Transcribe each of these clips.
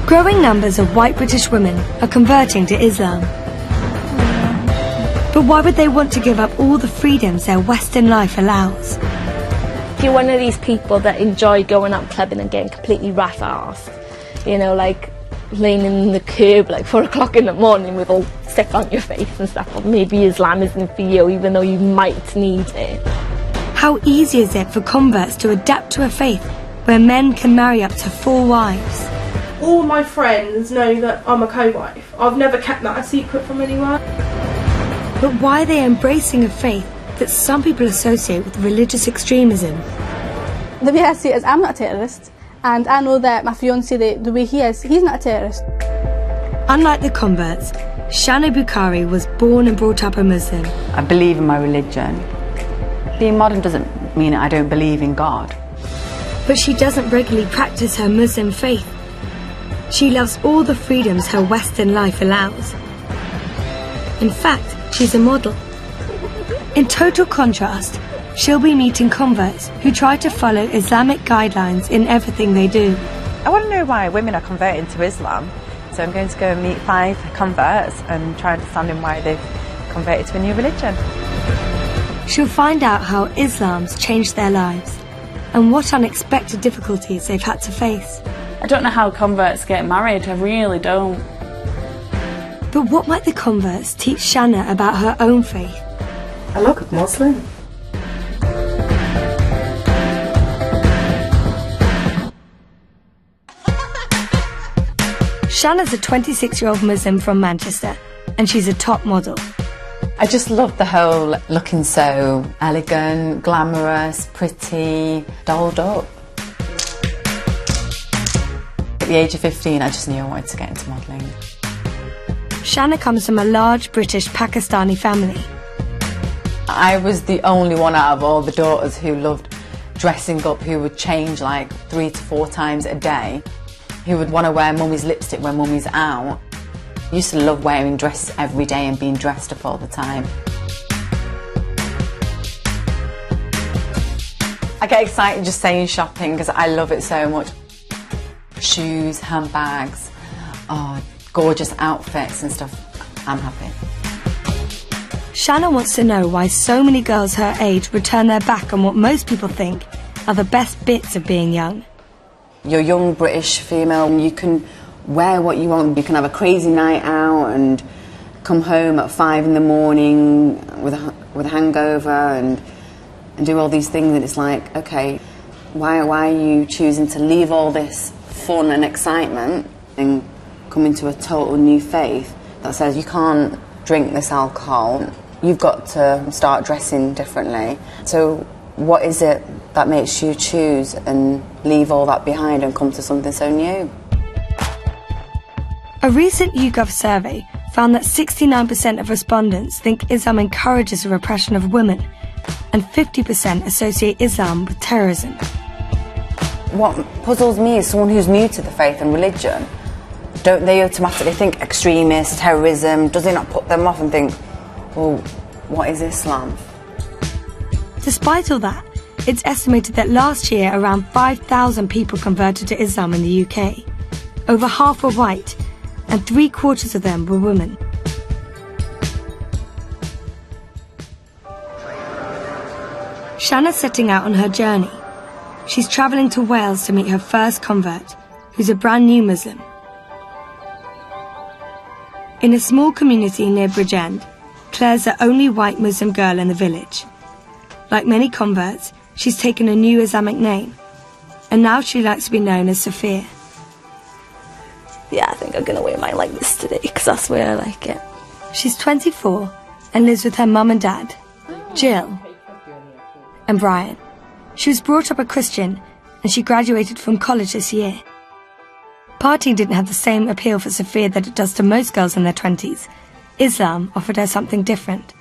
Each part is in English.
Growing numbers of white British women are converting to Islam. But why would they want to give up all the freedoms their Western life allows? If you're one of these people that enjoy going out clubbing and getting completely rat-arsed, you know, like laying in the curb like 4 o'clock in the morning with all sick on your face and stuff, or maybe Islam isn't for you, even though you might need it. How easy is it for converts to adapt to a faith where men can marry up to 4 wives? All my friends know that I'm a co-wife. I've never kept that a secret from anyone. But why are they embracing a faith that some people associate with religious extremism? The way I see it is I'm not a terrorist, and I know that my fiancé, the way he is, he's not a terrorist. Unlike the converts, Shana Bukhari was born and brought up a Muslim. I believe in my religion. Being modern doesn't mean I don't believe in God. But she doesn't regularly practice her Muslim faith. She loves all the freedoms her Western life allows. In fact, she's a model. In total contrast, she'll be meeting converts who try to follow Islamic guidelines in everything they do. I want to know why women are converting to Islam, so I'm going to go and meet 5 converts and try and understand why they've converted to a new religion. She'll find out how Islam's changed their lives and what unexpected difficulties they've had to face. I don't know how converts get married, I really don't. But what might the converts teach Shana about her own faith? I look at Muslim. Shana's a 26-year-old Muslim from Manchester, and she's a top model. I just love the whole looking so elegant, glamorous, pretty, dolled up. At the age of 15, I just knew I wanted to get into modelling. Shana comes from a large British Pakistani family. I was the only one out of all the daughters who loved dressing up, who would change like 3 to 4 times a day, who would want to wear mummy's lipstick when mummy's out. I used to love wearing dresses every day and being dressed up all the time. I get excited just saying shopping because I love it so much. Shoes, handbags, gorgeous outfits and stuff. I'm happy. Shana wants to know why so many girls her age would turn their back on what most people think are the best bits of being young. You're a young British female, you can wear what you want. You can have a crazy night out and come home at 5 in the morning with a hangover and do all these things, and it's like, okay, why are you choosing to leave all this fun and excitement and come into a total new faith that says you can't drink this alcohol, you've got to start dressing differently. So what is it that makes you choose and leave all that behind and come to something so new? A recent YouGov survey found that 69% of respondents think Islam encourages the repression of women, and 50% associate Islam with terrorism. What puzzles me is someone who's new to the faith and religion. Don't they automatically think extremist, terrorism? Does it not put them off and think, well, what is Islam? Despite all that, it's estimated that last year around 5,000 people converted to Islam in the UK. Over half were white, and 3/4 of them were women. Shana's setting out on her journey. She's travelling to Wales to meet her first convert, who's a brand new Muslim. In a small community near Bridgend, Claire's the only white Muslim girl in the village. Like many converts, she's taken a new Islamic name, and now she likes to be known as Sophia. Yeah, I think I'm going to wear mine like this today, because that's where I like it. She's 24 and lives with her mum and dad, Jill and Brian. She was brought up a Christian, and she graduated from college this year. Partying didn't have the same appeal for Sophia that it does to most girls in their 20s. Islam offered her something different.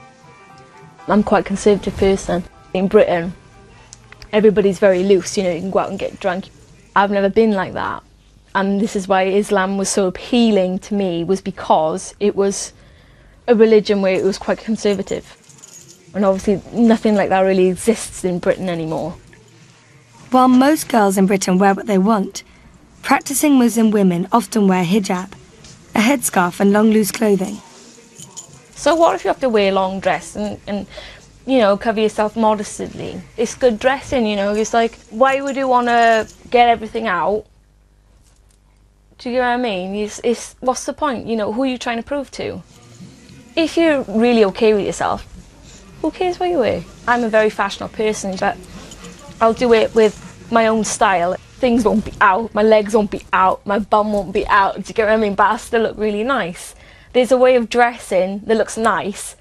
I'm quite a conservative person. In Britain, everybody's very loose, you know, you can go out and get drunk. I've never been like that. And this is why Islam was so appealing to me, was because it was a religion where it was quite conservative. And obviously nothing like that really exists in Britain anymore. While most girls in Britain wear what they want, practicing Muslim women often wear hijab, a headscarf and long loose clothing. So what if you have to wear a long dress and you know, cover yourself modestly? It's good dressing, you know. It's like, why would you want to get everything out? Do you know what I mean? It's what's the point? You know, who are you trying to prove to? If you're really okay with yourself, who cares what you wear? I'm a very fashionable person, but I'll do it with my own style. Things won't be out, my legs won't be out, my bum won't be out. Do you get what I mean? But I'll still look really nice. There's a way of dressing that looks nice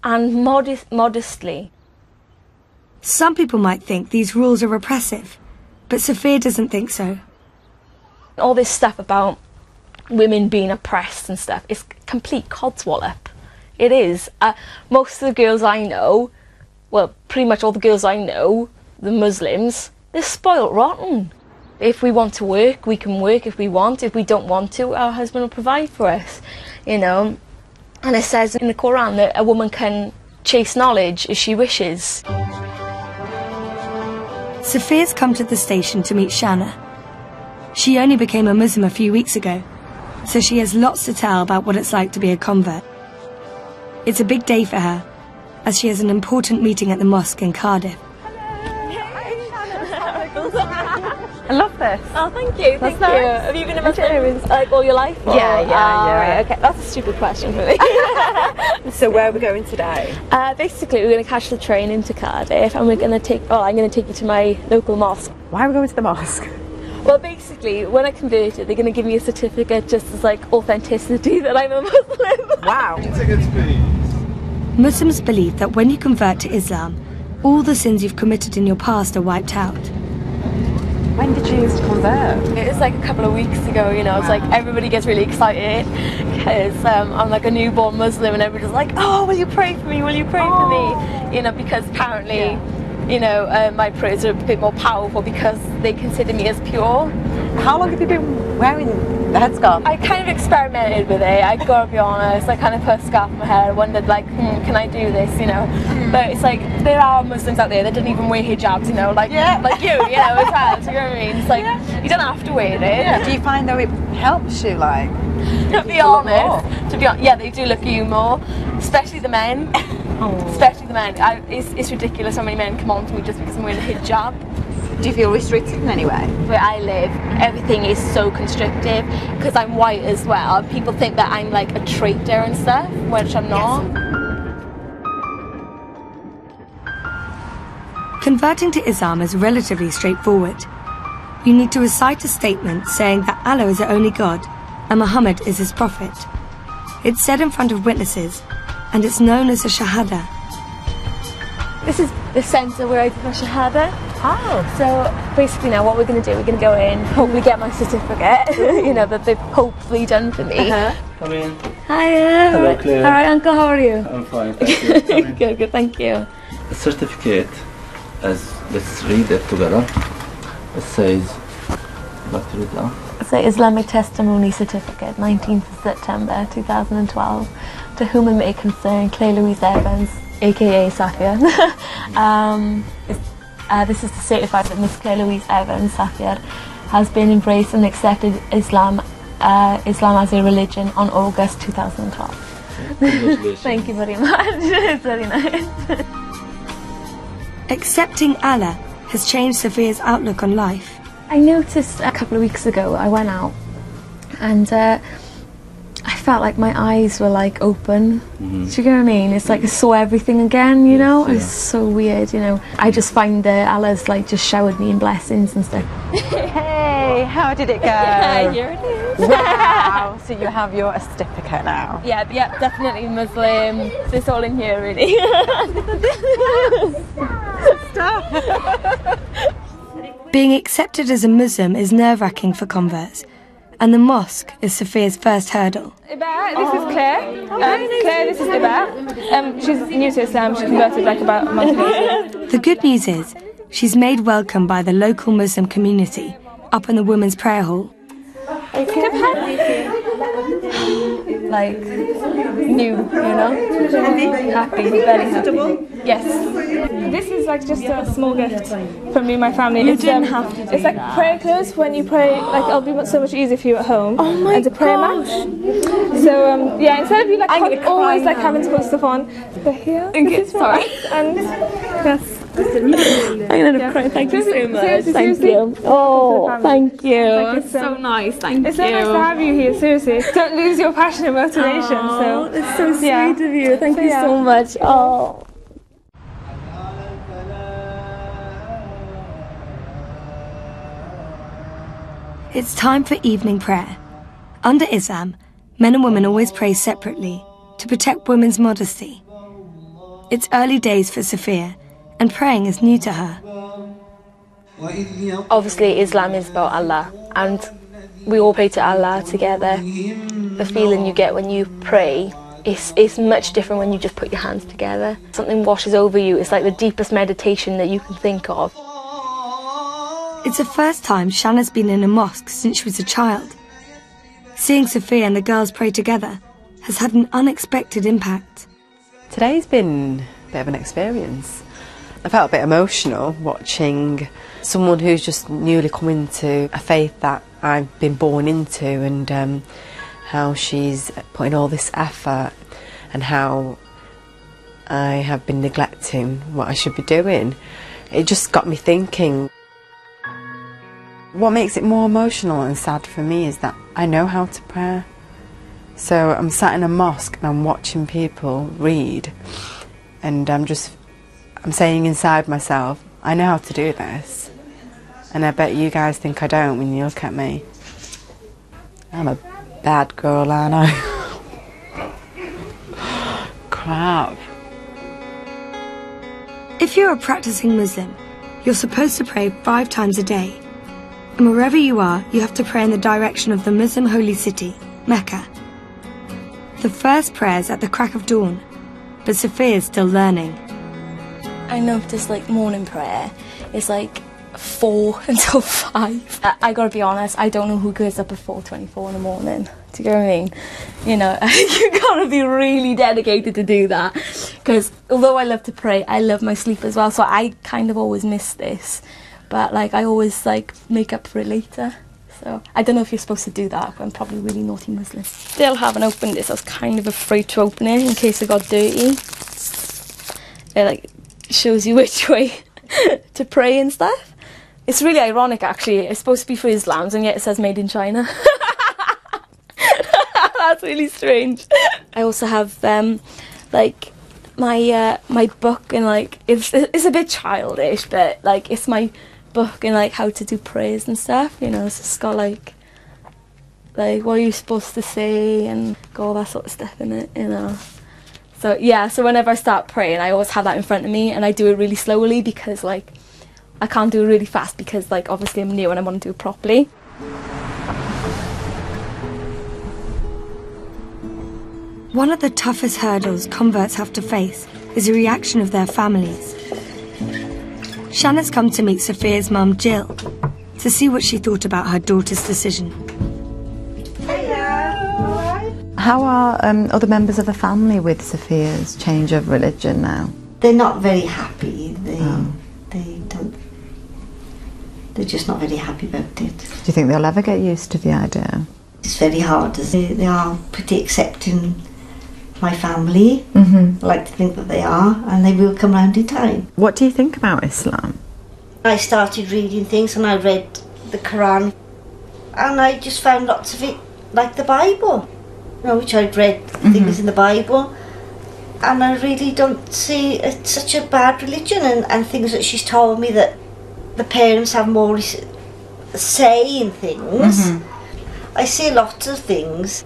and modestly. Some people might think these rules are repressive, but Sophia doesn't think so. All this stuff about women being oppressed and stuff is complete codswallop. It is. Most of the girls I know, well, pretty much all the girls I know, the Muslims, they're spoilt rotten. If we want to work, we can work if we want. If we don't want to, our husband will provide for us, you know. And it says in the Quran that a woman can chase knowledge as she wishes. Sophia's come to the station to meet Shanna. She only became a Muslim a few weeks ago, so she has lots to tell about what it's like to be a convert. It's a big day for her, as she has an important meeting at the mosque in Cardiff. I love this. Oh, thank you. Thank nice. you. Have you been a Muslim like all your life? Or? Yeah. Right, okay, that's a stupid question for me. So where are we going today? Basically, we're going to catch the train into Cardiff, and we're going to take. Oh, I'm going to take you to my local mosque. Why are we going to the mosque? Well, basically, when I converted, they're going to give me a certificate just as like authenticity that I'm a Muslim. Wow. Muslims believe that when you convert to Islam, all the sins you've committed in your past are wiped out. When did you used to convert? It was like a couple of weeks ago, you know. It's like everybody gets really excited because I'm like a newborn Muslim, and everybody's like, oh, will you pray for me? Will you pray for me? You know, because apparently, you know, my prayers are a bit more powerful because they consider me as pure. How long have you been wearing the headscarf? I kind of experimented with it, I gotta be honest. I kind of put a scarf in my hair. I wondered, like, can I do this, you know? But it's like, there are Muslims out there that don't even wear hijabs, you know, like you know, as well. Do you know what I mean? It's like, you don't have to wear it. Yeah. Do you find though it helps you, like? To be honest, yeah, they do look at you more, especially the men. Especially the men. It's ridiculous how many men come on to me just because I'm wearing a hijab. Do you feel restricted in any way? Where I live, everything is so constrictive because I'm white as well. People think that I'm like a traitor and stuff, which I'm not. Converting to Islam is relatively straightforward. You need to recite a statement saying that Allah is the only God and Muhammad is his prophet. It's said in front of witnesses, and it's known as a shahada. This is the centre where I did my shahada. Oh. So basically now what we're going to do, we're going to go in, hopefully get my certificate, you know, that they've hopefully done for me. Come in. Hi. Hello, Claire. All right, Uncle, how are you? I'm fine, thank you. Good, thank you. The certificate, let's read it together. It says, back to read now. It's the Islamic Testimony Certificate, 19th of September 2012. To whom it may concern, Claire Louise Evans, aka Safia. This is to certify that Miss Claire Louise Evans, Safia, has been embraced and accepted Islam as a religion on August 2012. Congratulations. Thank you very much. It's very nice. Accepting Allah has changed Sophia's outlook on life. I noticed a couple of weeks ago, I went out and I felt like my eyes were like open. Do you get what I mean? It's like I saw everything again, you know? Yeah. It's so weird, you know? I just find that Allah's like just showered me in blessings and stuff. Hey, how did it go? Yeah, here it is. Wow, so you have your certificate now. Yeah, definitely Muslim. It's all in here, really. Being accepted as a Muslim is nerve-wracking for converts, and the mosque is Sophia's first hurdle. Iba, this is Claire. Claire, this is Iba. She's new to Islam. She converted like about a month ago. The good news is, she's made welcome by the local Muslim community up in the women's prayer hall. Like, new, you know? Happy, very happy. Yes. This is like just a small gift from me and my family. You didn't have to do It's like prayer clothes. When you pray, like it'll be so much easier for you at home. Oh my and a prayer mat. So yeah, instead of you like always like having to put stuff on, they're here. This is sorry. And yes. I'm gonna cry. Thank you so much. Seriously, Thank you. Oh, thank you. It's so nice. Thank you. It's so nice to have you here. Seriously, don't lose your passion and motivation. Oh, that's so sweet yeah. of you. Thank you so much. Oh. It's time for evening prayer. Under Islam, men and women always pray separately to protect women's modesty. It's early days for Sophia, and praying is new to her. Obviously, Islam is about Allah, and we all pray to Allah together. The feeling you get when you pray is much different when you just put your hands together. Something washes over you. It's like the deepest meditation that you can think of. It's the first time Shanna's been in a mosque since she was a child. Seeing Sophia and the girls pray together has had an unexpected impact. Today's been a bit of an experience. I felt a bit emotional watching someone who's just newly come into a faith that I've been born into, and how she's putting all this effort and how I have been neglecting what I should be doing. It just got me thinking. What makes it more emotional and sad for me is that I know how to pray. So I'm sat in a mosque and I'm watching people read, and I'm saying inside myself, I know how to do this. And I bet you guys think I don't when you look at me. I'm a bad girl, aren't I? Crap. If you're a practicing Muslim, you're supposed to pray 5 times a day. And wherever you are, you have to pray in the direction of the Muslim holy city, Mecca. The first prayer's at the crack of dawn, but Sophia's still learning. I noticed like morning prayer is like 4 until 5. I gotta be honest, I don't know who goes up at 4:24 in the morning. Do you get what I mean? You know, you gotta be really dedicated to do that. Because although I love to pray, I love my sleep as well. So I kind of always miss this. But like I always like make up for it later. So I don't know if you're supposed to do that, but I'm probably a really naughty Muslim. Still haven't opened this. I was kind of afraid to open it in case it got dirty. It like shows you which way to pray and stuff. It's really ironic actually. It's supposed to be for Islams and yet it says made in China. That's really strange. I also have like my book, and like it's a bit childish, but like it's my book and like how to do prayers and stuff, you know. It's just got like what are you supposed to say and got all that sort of stuff in it, you know. So yeah, so whenever I start praying I always have that in front of me, and I do it really slowly because like I can't do it really fast because like obviously I'm new and I want to do it properly. One of the toughest hurdles converts have to face is the reaction of their families. Shanna's come to meet Sophia's mum, Jill, to see what she thought about her daughter's decision. How are other members of the family with Sophia's change of religion now? They're not very happy. They're just not very happy about it. Do you think they'll ever get used to the idea? It's very hard. They are pretty accepting my family. I like to think that they are, and they will come round in time. What do you think about Islam? I started reading things and I read the Quran, and I just found lots of it like the Bible, you know, which I'd read things in the Bible, and I really don't see it's such a bad religion, and things that she's told me that the parents have more say in things. I see lots of things.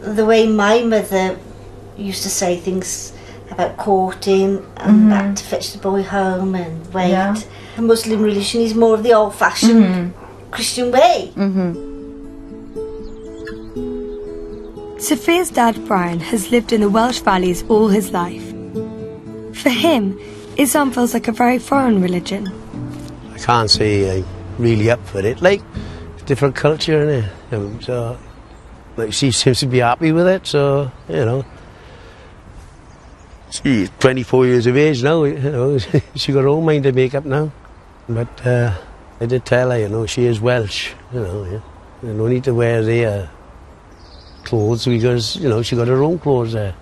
The way my mother used to say things about courting and that to fetch the boy home and wait. Yeah. The Muslim religion is more of the old-fashioned Christian way. Sophia's dad, Brian, has lived in the Welsh Valleys all his life. For him, Islam feels like a very foreign religion. I can't say I'm really up for it. Like, different culture, innit? You know, so, like, she seems to be happy with it, so, you know. She's 24 years of age now, you know. She got her own mind to make up now. But I did tell her, you know, she is Welsh, you know. Yeah. You no need to wear their clothes because, you know, she got her own clothes there.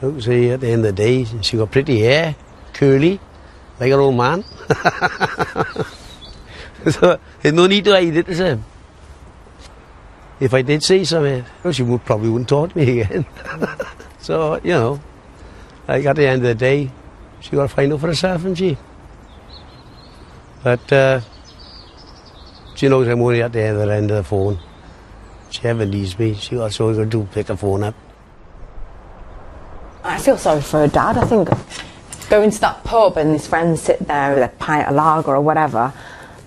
You see, at the end of the day, she got pretty hair, curly, like her old man. So there's no need to hide it, is there? If I did say something, she probably wouldn't talk to me again. So, you know, like at the end of the day, she got to find out for herself, isn't she? But she knows I'm only at the other end of the phone. She ever needs me, that's all going to do, pick the phone up. I feel sorry for her dad. I think going to that pub and his friends sit there with a pint of lager or whatever,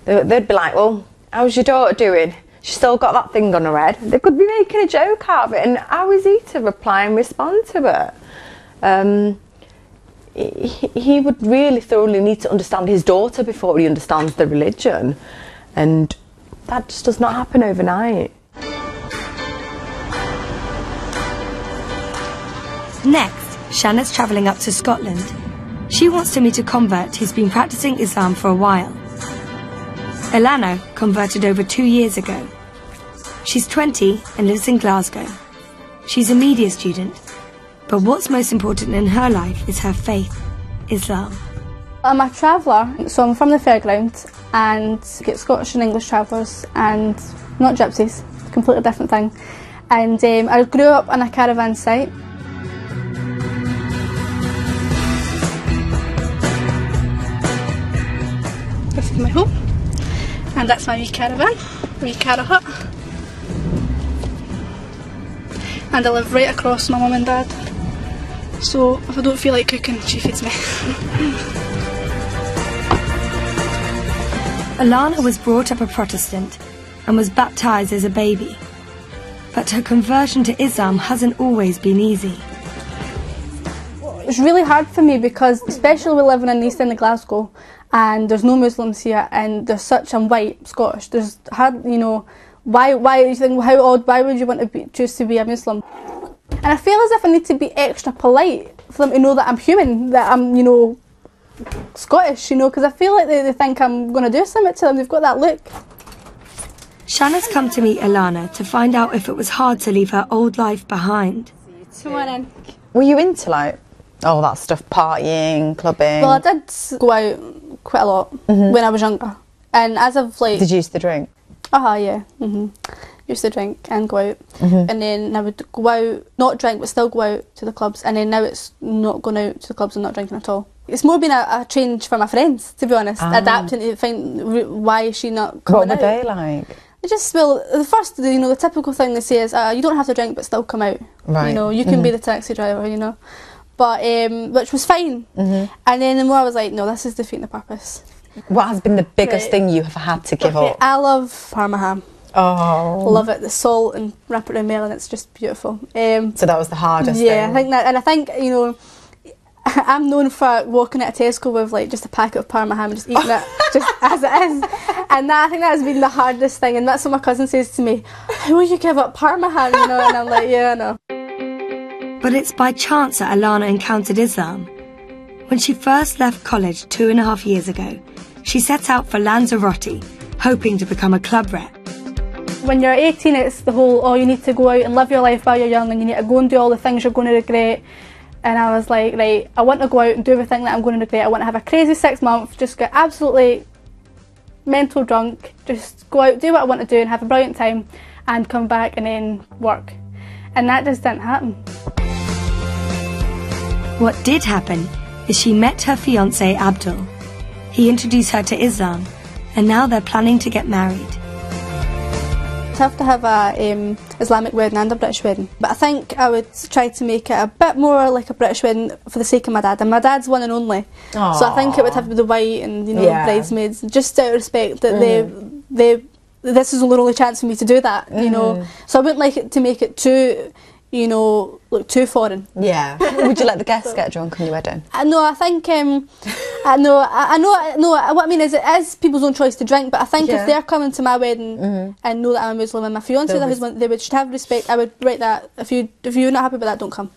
they'd be like, well, how's your daughter doing? She's still got that thing on her head. They could be making a joke out of it, and how is he to reply and respond to it? He would really thoroughly need to understand his daughter before he understands the religion, and that just does not happen overnight. Next, Shanna's travelling up to Scotland. She wants to meet a convert who's been practising Islam for a while. Alana converted over 2 years ago. She's 20 and lives in Glasgow. She's a media student, but what's most important in her life is her faith, Islam. I'm a traveller, so I'm from the fairground and get Scottish and English travellers and not gypsies, completely different thing. And I grew up on a caravan site. This is my home, and that's my wee caravan, wee cara hut. And I live right across my mum and dad, so if I don't feel like cooking, she feeds me. Alana was brought up a Protestant and was baptised as a baby, but her conversion to Islam hasn't always been easy. It's really hard for me because, especially we living in the east end of Glasgow, and there's no Muslims here, and there's such a white Scottish. There's hard, you know, why you think, how odd? Why would you want to choose to be a Muslim? And I feel as if I need to be extra polite for them to know that I'm human, that I'm, you know, Scottish, you know, because I feel like they think I'm going to do something to them. They've got that look. Shanna's come to meet Alana to find out if it was hard to leave her old life behind. Come on in. Were you into like all that stuff, partying, clubbing? Well, I did go out quite a lot when I was younger, and as of like. Did you used to drink? Yeah. Used to drink and go out, and then I would go out, not drink, but still go out to the clubs. And then now it's not going out to the clubs and not drinking at all. It's more been a change for my friends, to be honest, adapting to find why is she not coming out. What were they like? They just, well, the first, you know, the typical thing they say is, you don't have to drink but still come out. Right. You know, you can be the taxi driver, you know. But, which was fine. And then the more I was like, no, this is defeating the purpose. What has been the biggest thing you have had to give up? I love Parma ham. Oh. Love it, the salt, and wrap it around melon, it's just beautiful. So that was the hardest thing? Yeah, I think that, and I think, you know, I'm known for walking at a Tesco with like just a packet of Parma ham and just eating it just as it is. And that, I think that has been the hardest thing, and that's what my cousin says to me, how will you give up Parma ham, you know, and I'm like, yeah, I know. But it's by chance that Alana encountered Islam. When she first left college 2.5 years ago, she set out for Lanzarote, hoping to become a club rep. When you're 18, it's the whole, oh, you need to go out and live your life while you're young, and you need to go and do all the things you're going to regret. And I was like, right, I want to go out and do everything that I'm going to regret. I want to have a crazy 6 months, just get absolutely mental drunk, just go out, do what I want to do and have a brilliant time, and come back and then work. And that just didn't happen. What did happen is she met her fiancé Abdul. He introduced her to Islam, and now they're planning to get married. I'd have to have a Islamic wedding and a British wedding, but I think I would try to make it a bit more like a British wedding for the sake of my dad, and my dad's one and only. Aww. So I think it would have to be the white and, you know, bridesmaids, just out of respect that this is the only chance for me to do that, you know. So I wouldn't like it to make it too, you know, look too foreign. Yeah. Would you let the guests get drunk on your wedding? No, I think, I know, what I mean is it is people's own choice to drink, but I think if they're coming to my wedding and know that I'm a Muslim and my fiancé, they would have respect. I would write that, if you're not happy with that, don't come.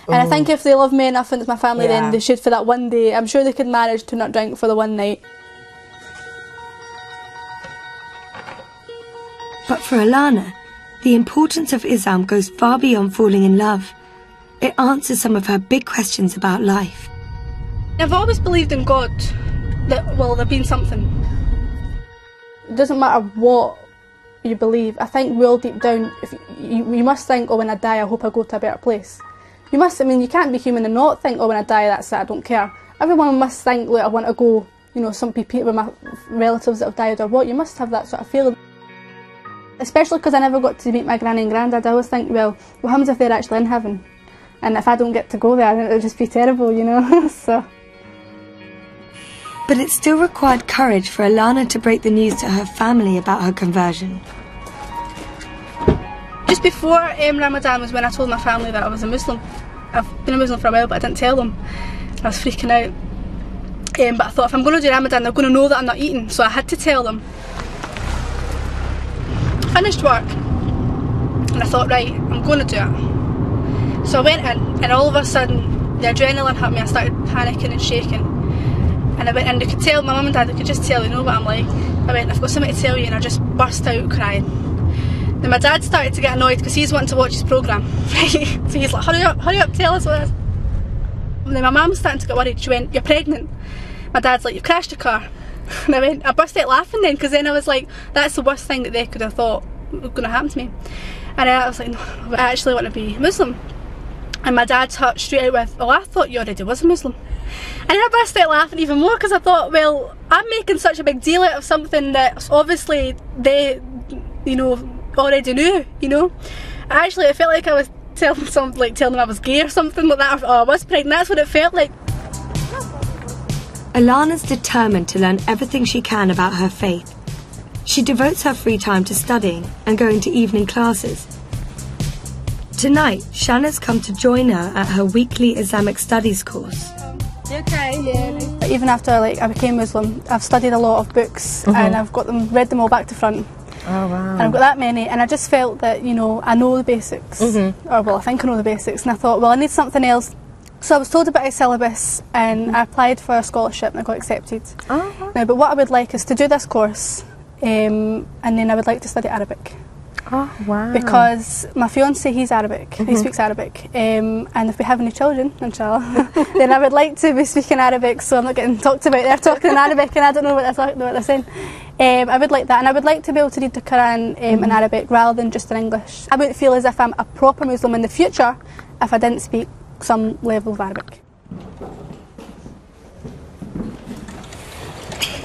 And I think if they love me enough and it's my family, Yeah. then they should for that one day. I'm sure they could manage to not drink for the one night. But for Alana, the importance of Islam goes far beyond falling in love. It answers some of her big questions about life. I've always believed in God, that, well, there being something. It doesn't matter what you believe. I think we all deep down, if you must think, oh, when I die, I hope I go to a better place. You must, I mean, you can't be human and not think, oh, when I die, that's it, I don't care. Everyone must think, like, I want to go, you know, some people with my relatives that have died or what. You must have that sort of feeling. Especially because I never got to meet my granny and granddad. I always think, well, what happens if they're actually in heaven? And if I don't get to go there, then it would just be terrible, you know. So. But it still required courage for Alana to break the news to her family about her conversion. Just before Ramadan was when I told my family that I was a Muslim. I've been a Muslim for a while, but I didn't tell them. I was freaking out. But I thought, if I'm going to do Ramadan, they're going to know that I'm not eating, so I had to tell them. Finished work, and I thought, right, I'm going to do it. So I went in, and all of a sudden, the adrenaline hit me. I started panicking and shaking. And I went in, they could tell, my mum and dad, they could just tell, they know what I'm like. I went, I've got something to tell you, and I just burst out crying. Then my dad started to get annoyed because he's wanting to watch his programme, right? So he's like, hurry up, tell us what it is. And then my mum's starting to get worried. She went, you're pregnant. My dad's like, you've crashed your car. And I burst out laughing then, because then I was like, that's the worst thing that they could have thought was going to happen to me. And I was like, no, I actually want to be Muslim. And my dad hurt straight out with, oh, I thought you already was a Muslim. And then I burst out laughing even more, because I thought, well, I'm making such a big deal out of something that obviously they, you know, already knew, you know. Actually, it felt like I was telling them I was gay or something like that, or I was pregnant. That's what it felt like. Alana's determined to learn everything she can about her faith. She devotes her free time to studying and going to evening classes. Tonight, Shanna's come to join her at her weekly Islamic studies course. Okay. Yeah. Even after I became Muslim, I've studied a lot of books and I've read them all back to front. Oh wow. And I've got that many, and I just felt that, you know, I know the basics. Or well, I think I know the basics, and I thought, well, I need something else. So I was told about a syllabus, and I applied for a scholarship and I got accepted. Oh. Now, but what I would like is to do this course, and then I would like to study Arabic. Oh wow. Because my fiancé, he's Arabic, he speaks Arabic, and if we have any children, inshallah, then I would like to be speaking Arabic, so I'm not getting talked about. They're talking in Arabic and I don't know what they're saying. I would like that, and I would like to be able to read the Quran in Arabic rather than just in English. I wouldn't feel as if I'm a proper Muslim in the future if I didn't speak some level of Arabic.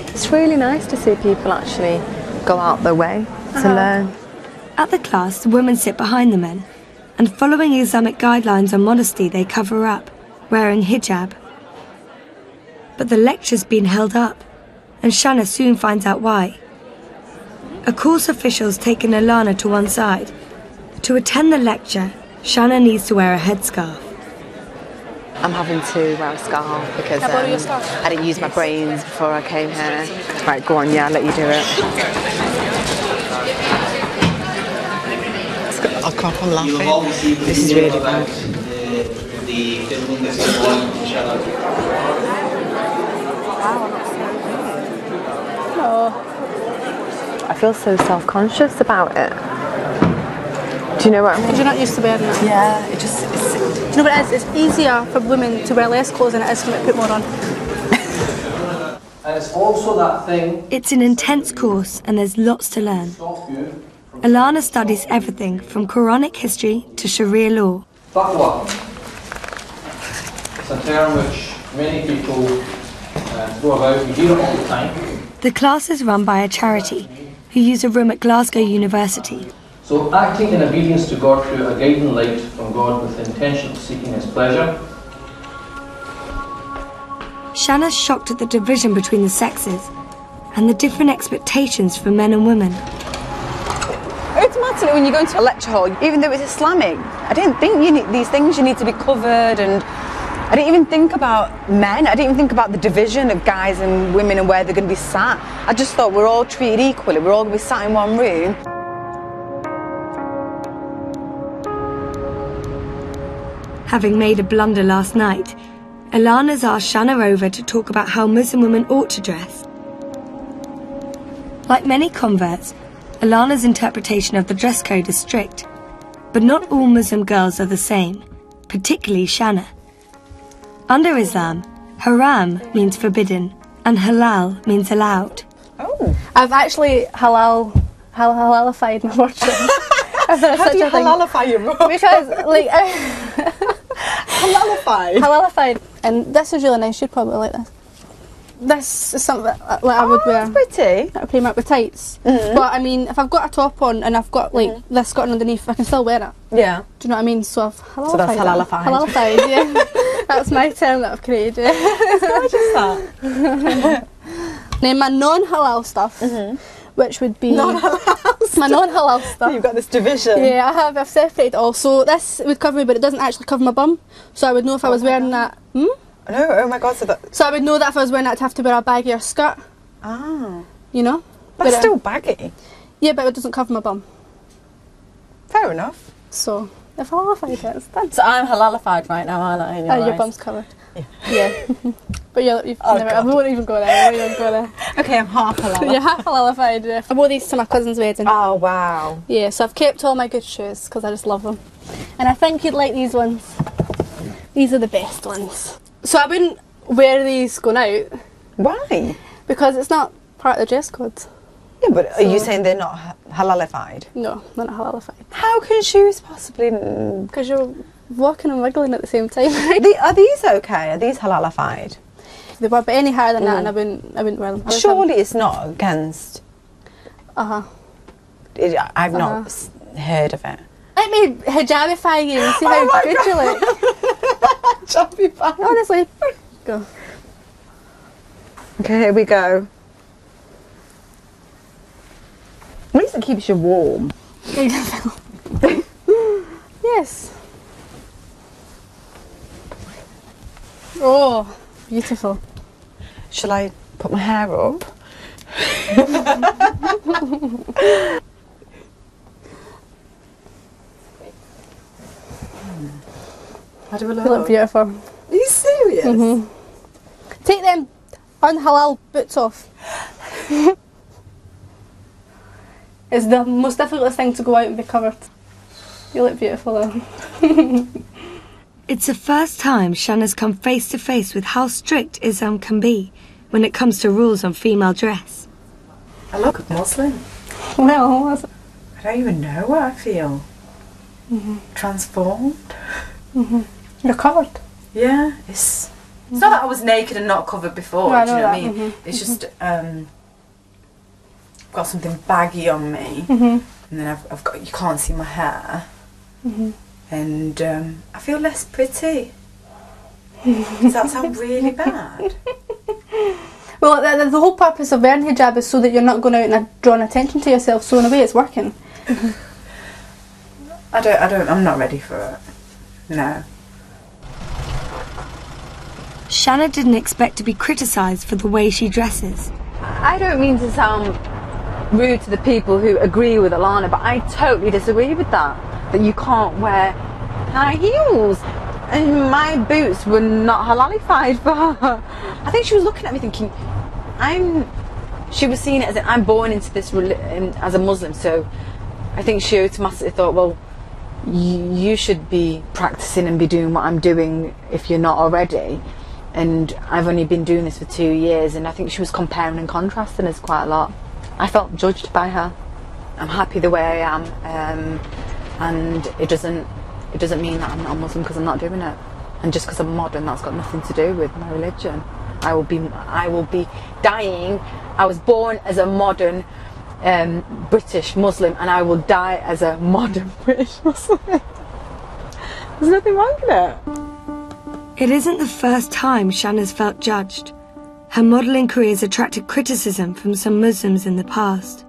It's really nice to see people actually go out their way to learn. At the class, the women sit behind the men, and following Islamic guidelines on modesty, they cover up, wearing hijab. But the lecture's been held up, and Shanna soon finds out why. A course official's taken Alana to one side. To attend the lecture, Shanna needs to wear a headscarf. I'm having to wear a scarf because I didn't use my brains before I came here. Right, go on, yeah, I'll let you do it. I can't laughing. This is really bad. I feel so self-conscious about it. Do you know what I mean? Because you're not used to wearing it. Yeah, it just... Do you know what it is? It's easier for women to wear less clothes than it is for men to put more on. And it's also that thing... It's an intense course and there's lots to learn. Alana studies everything from Quranic history to Sharia law. Taqwa. It's a term which many people throw about. You hear it all the time. The class is run by a charity who use a room at Glasgow University. So acting in obedience to God through a guiding light from God with the intention of seeking His pleasure. Shanna's shocked at the division between the sexes and the different expectations for men and women. Automatically, when you go into a lecture hall, even though it's Islamic, I didn't think you need these things, you need to be covered, and I didn't even think about men. I didn't even think about the division of guys and women and where they're going to be sat. I just thought we're all treated equally, we're all going to be sat in one room. Having made a blunder last night, Ilana's asked Shanna over to talk about how Muslim women ought to dress. Like many converts, Ilana's interpretation of the dress code is strict, but not all Muslim girls are the same, particularly Shanna. Under Islam, haram means forbidden and halal means allowed. Oh. I've actually halalified my wardrobe. How do you halalify your robe? Because, like, Halalified? And this is really nice, you'd probably like this. This is something that I would wear. That's pretty. That would play with tights. But I mean, if I've got a top on and I've got like this skirt underneath, I can still wear it. Yeah. Do you know what I mean? So I've halalified. So that's halalified. Halalified, yeah. That's my term that I've created. It's gorgeous, that. Now my non-halal stuff, which would be non-halal my non-halal stuff. You've got this division. Yeah, I've separated all. So this would cover me, but it doesn't actually cover my bum. So I would know if I was wearing that. No, oh my god, so I would know that if I was wearing that, to have to wear a baggier skirt. Ah. You know? But it's still baggy. Yeah, but it doesn't cover my bum. Fair enough. So, if halalified it, it's done. So I'm halalified right now, aren't I? Your bum's covered. Yeah. But you've never, I won't even go there. Okay, I'm half halal. You're half halalified, yeah. I wore these to my cousin's wedding. Oh, wow. Yeah, so I've kept all my good shoes because I just love them. And I think you'd like these ones. These are the best ones. So I wouldn't wear these going out. Why? Because it's not part of the dress code. Yeah, but are you saying they're not halalified? No, they're not halalified. How can shoes possibly... Because you're walking and wiggling at the same time. Are these okay? Are these halalified? They were, but any higher than that, and I wouldn't wear them. Surely it's not against... Uh-huh. I've not heard of it. Let me hijabify you and see how good you look. Hijabify. Honestly. Go. Okay, here we go. At least it keeps you warm. Yes. Oh, beautiful. Shall I put my hair up? How do I look? You look beautiful. Are you serious? Take them unhalal boots off. It's the most difficult thing to go out and be covered. You look beautiful though. It's the first time Shanna's come face to face with how strict Islam can be when it comes to rules on female dress. I look Muslim. Well, I don't even know what I feel. Transformed. You're covered. Yeah, it's not that I was naked and not covered before. No, do you know what I that. mean? It's just got something baggy on me, Mhm. and then I've got, you can't see my hair, and I feel less pretty. Does that sound really bad? Well, the whole purpose of wearing hijab is so that you're not going out and drawing attention to yourself. So in a way, it's working. I'm not ready for it. No. Shanna didn't expect to be criticised for the way she dresses. I don't mean to sound rude to the people who agree with Ilana, but I totally disagree with that. That you can't wear high heels. And my boots were not halalified for her. I think she was looking at me thinking, she was seeing it as I'm born into this as a Muslim, so I think she automatically thought, well, you should be practicing and be doing what I'm doing if you're not already. And I've only been doing this for 2 years, and I think she was comparing and contrasting us quite a lot. I felt judged by her. I'm happy the way I am, and it doesn't mean that I'm not a Muslim because I'm not doing it. And just because I'm modern, that's got nothing to do with my religion. I will be dying. I was born as a modern British Muslim, and I will die as a modern British Muslim. There's nothing wrong with it. It isn't the first time Shanna's felt judged. Her modelling career has attracted criticism from some Muslims in the past.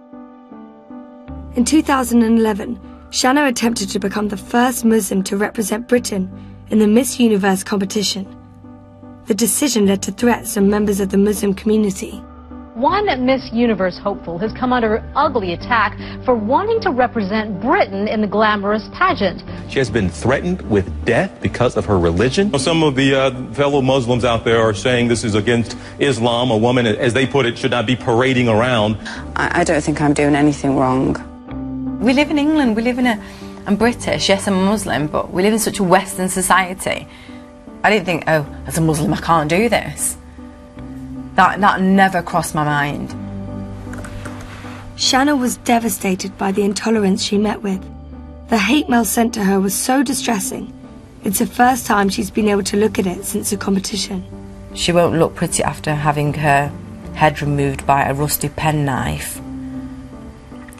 In 2011, Shanna attempted to become the first Muslim to represent Britain in the Miss Universe competition. The decision led to threats from members of the Muslim community. One Miss Universe hopeful has come under ugly attack for wanting to represent Britain in the glamorous pageant. She has been threatened with death because of her religion. Some of the fellow Muslims out there are saying this is against Islam. A woman, as they put it, should not be parading around. I don't think I'm doing anything wrong. We live in England, I'm British, yes I'm a Muslim, but we live in such a Western society. I didn't think, oh, as a Muslim I can't do this. That never crossed my mind. Shanna was devastated by the intolerance she met with. The hate mail sent to her was so distressing. It's the first time she's been able to look at it since the competition. She won't look pretty after having her head removed by a rusty penknife.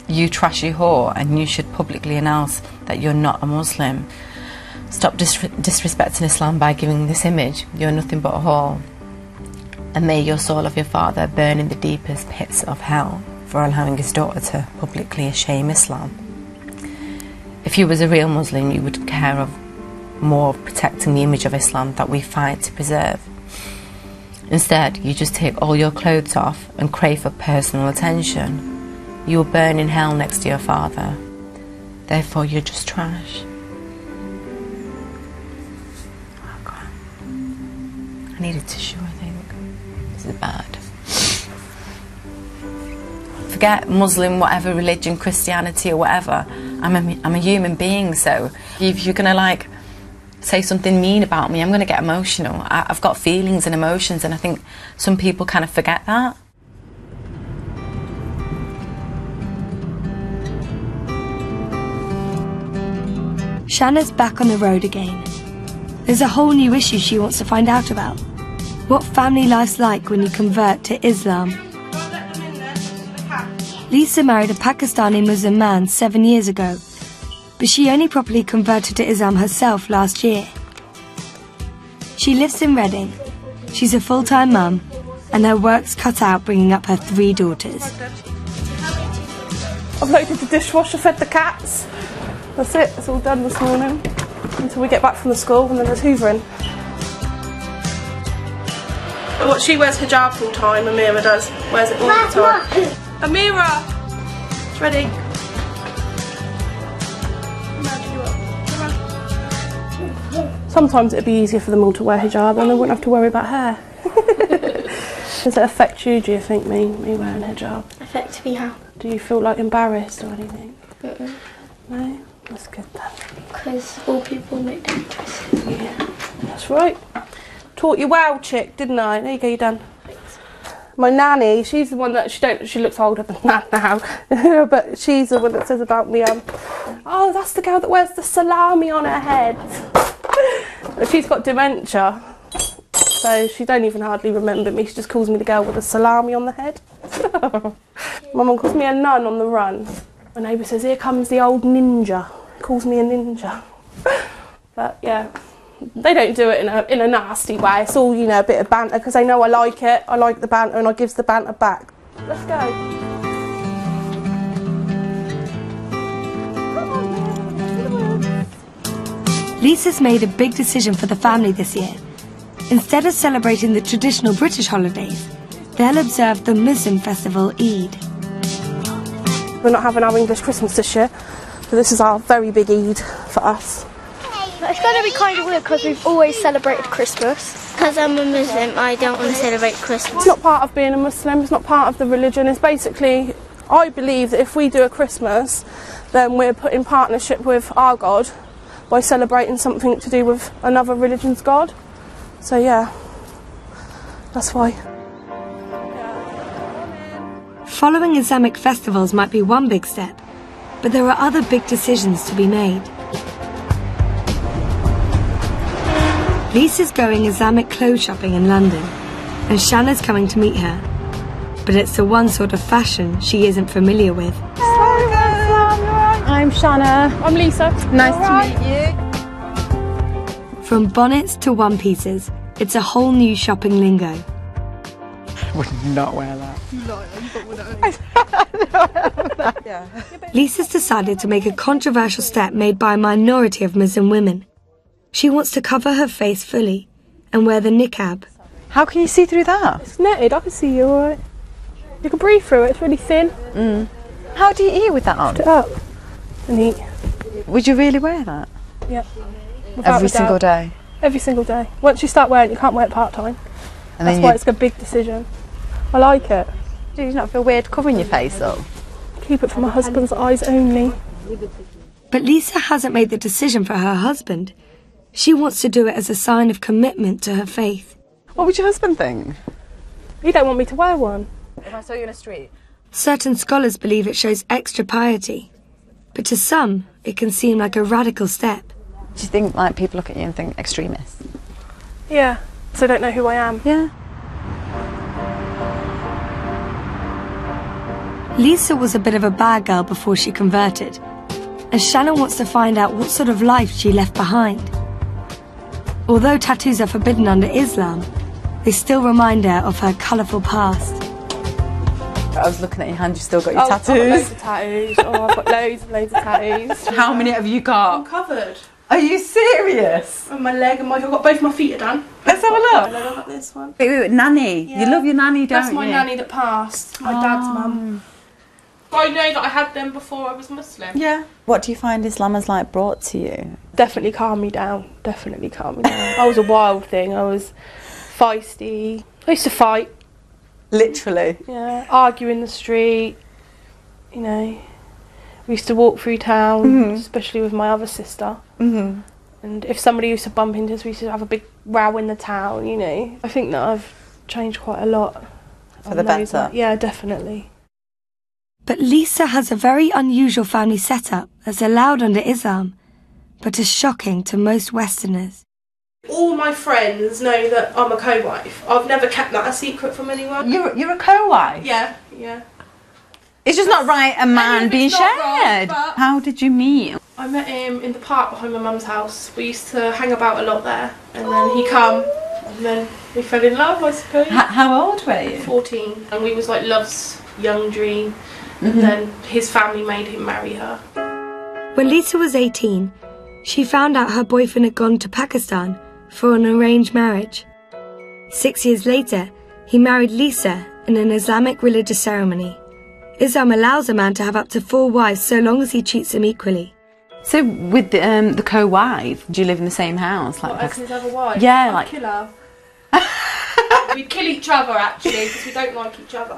You trashy whore, and you should publicly announce that you're not a Muslim. Stop disrespecting Islam by giving this image. You're nothing but a whore. And may your soul of your father burn in the deepest pits of hell for allowing his daughter to publicly shame Islam. If you was a real Muslim, you would care more of protecting the image of Islam that we fight to preserve. Instead, you just take all your clothes off and crave for personal attention. You will burn in hell next to your father. Therefore, you're just trash. Oh, God. I need a tissue, I think. This is bad. Forget Muslim, whatever religion, Christianity or whatever. I'm a human being, so if you're gonna like say something mean about me, I'm gonna get emotional. I've got feelings and emotions, and I think some people kind of forget that. Shanna's back on the road again. There's a whole new issue she wants to find out about. What family life's like when you convert to Islam. Lisa married a Pakistani Muslim man 7 years ago, but she only properly converted to Islam herself last year. She lives in Reading. She's a full-time mum, and her work's cut out bringing up her 3 daughters. I've loaded the dishwasher, fed the cats. That's it, it's all done this morning. Until we get back from the school, and then there's hoovering. What, she wears hijab full time, Amira does. Wears it all the time. Amira! It's ready. Sometimes it'd be easier for them all to wear hijab and they wouldn't have to worry about hair. Does it affect you, do you think, me wearing hijab? Affect me how? Do you feel like embarrassed or anything? Mm-mm. No? That's good then. Because all people make dangerous. Yeah, that's right. Taught you well, chick, didn't I? There you go, you're done. My nanny, she's the one that she looks older than that now, but she's the one that says about me, oh, that's the girl that wears the salami on her head. She's got dementia, so she don't even hardly remember me. She just calls me the girl with the salami on the head. My mum calls me a nun on the run. My neighbour says, here comes the old ninja. Calls me a ninja. But yeah. They don't do it in a nasty way. It's all, you know, a bit of banter because they know I like it. I like the banter and I gives the banter back. Let's go. Lisa's made a big decision for the family this year. Instead of celebrating the traditional British holidays, they'll observe the Muslim festival Eid. We're not having our English Christmas this year, so this is our very big Eid for us. It's going to be kind of weird because we've always celebrated Christmas. Because I'm a Muslim, I don't want to celebrate Christmas. It's not part of being a Muslim, it's not part of the religion. It's basically, I believe that if we do a Christmas, then we're put in partnership with our God by celebrating something to do with another religion's God. So yeah, that's why. Following Islamic festivals might be one big step, but there are other big decisions to be made. Lisa's going Islamic clothes shopping in London, and Shanna's coming to meet her. But it's the one sort of fashion she isn't familiar with. I'm Shanna. I'm Lisa. Nice to meet you. From bonnets to one-pieces, it's a whole new shopping lingo. I would not wear that. Lisa's decided to make a controversial step made by a minority of Muslim women. She wants to cover her face fully and wear the niqab. How can you see through that? It's netted, I can see you alright. You can breathe through it, it's really thin. How do you eat with that on? Lift it up and eat. Would you really wear that? Yeah. Without Every a doubt. single day? Every single day. Once you start wearing it, you can't wear it part-time. And That's then why you- it's a big decision. I like it. Do you not feel weird covering your face up? Keep it for my husband's eyes only. But Lisa hasn't made the decision for her husband. She wants to do it as a sign of commitment to her faith. What would your husband think? He don't want me to wear one. If I saw you in the street? Certain scholars believe it shows extra piety, but to some, it can seem like a radical step. Do you think like people look at you and think extremist? Yeah, so they don't know who I am. Yeah. Lisa was a bit of a bad girl before she converted, and Shannon wants to find out what sort of life she left behind. Although tattoos are forbidden under Islam, they still remind her of her colourful past. I was looking at your hand, you still got your I've got tattoos. loads of tattoos. Oh, I've got loads and loads of tattoos. How many have you got? I'm covered. Are you serious? On my leg and my... I've got both my feet are done. Let's have a look. I've got this one. Wait, nanny. Yeah. You love your nanny, don't you? That's my nanny that passed. My dad's mum. I know that I had them before I was Muslim. Yeah. What do you find Islam has like brought to you? Definitely calmed me down. Definitely calmed me down. I was a wild thing. I was feisty. I used to fight. Literally? Yeah. Argue in the street. You know. We used to walk through town, especially with my other sister. And if somebody used to bump into us, we used to have a big row in the town, you know. I think that I've changed quite a lot. For the better? Yeah, definitely. But Lisa has a very unusual family setup that's allowed under Islam, but is shocking to most Westerners. All my friends know that I'm a co-wife. I've never kept that a secret from anyone. You're a co-wife? Yeah, yeah. It's just not right a man being not right, shared. but- How did you meet? I met him in the park behind my mum's house. We used to hang about a lot there. And then he come, and then we fell in love, I suppose. How old were you? 14. And we was like love's young dream. And then his family made him marry her. When Lisa was 18, she found out her boyfriend had gone to Pakistan for an arranged marriage. 6 years later, he married Lisa in an Islamic religious ceremony. Islam allows a man to have up to 4 wives so long as he treats them equally. So with the co-wife, do you live in the same house? Like What, as his other wife? Yeah, I'd like- kill her. We'd kill each other actually, because we don't like each other.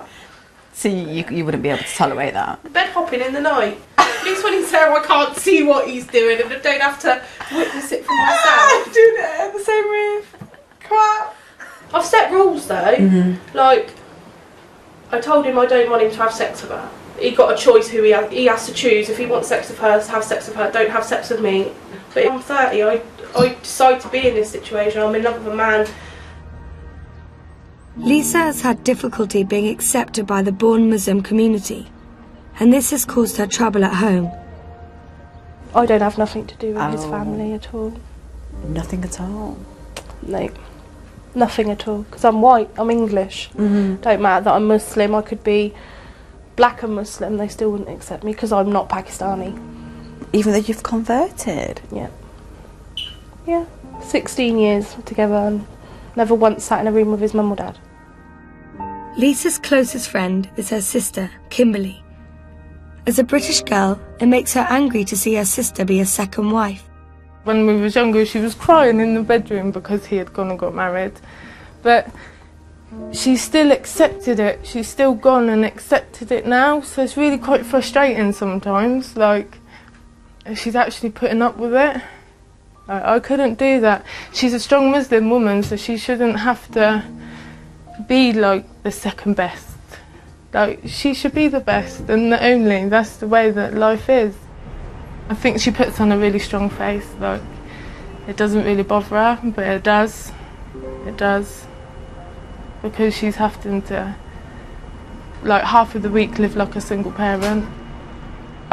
So you wouldn't be able to tolerate that? Bed hopping in the night. At least when he's there I can't see what he's doing and I don't have to witness it for myself. Doing it in the same room. Crap. I've set rules though. Like, I told him I don't want him to have sex with her. He got a choice who he has to choose. If he wants sex with her, have sex with her. Don't have sex with me. But I'm 30. I decide to be in this situation. I'm in love with a man. Lisa has had difficulty being accepted by the born Muslim community, and this has caused her trouble at home. I don't have nothing to do with his Oh. family at all. Nothing at all. No, nothing at all. Because I'm white, I'm English. Don't matter that I'm Muslim. I could be black and Muslim. They still wouldn't accept me because I'm not Pakistani. Even though you've converted? Yeah. Yeah. 16 years together and never once sat in a room with his mum or dad. Lisa's closest friend is her sister, Kimberly. As a British girl, it makes her angry to see her sister be a second wife. When we was younger, she was crying in the bedroom because he had gone and got married. But she still accepted it. She's still gone and accepted it now. So it's really quite frustrating sometimes. Like, she's actually putting up with it. I couldn't do that. She's a strong Muslim woman, so she shouldn't have to be like the second best. Like, she should be the best and the only. That's the way that life is. I think she puts on a really strong face. Like, it doesn't really bother her, but it does. It does. Because she's having to, like, half of the week live like a single parent.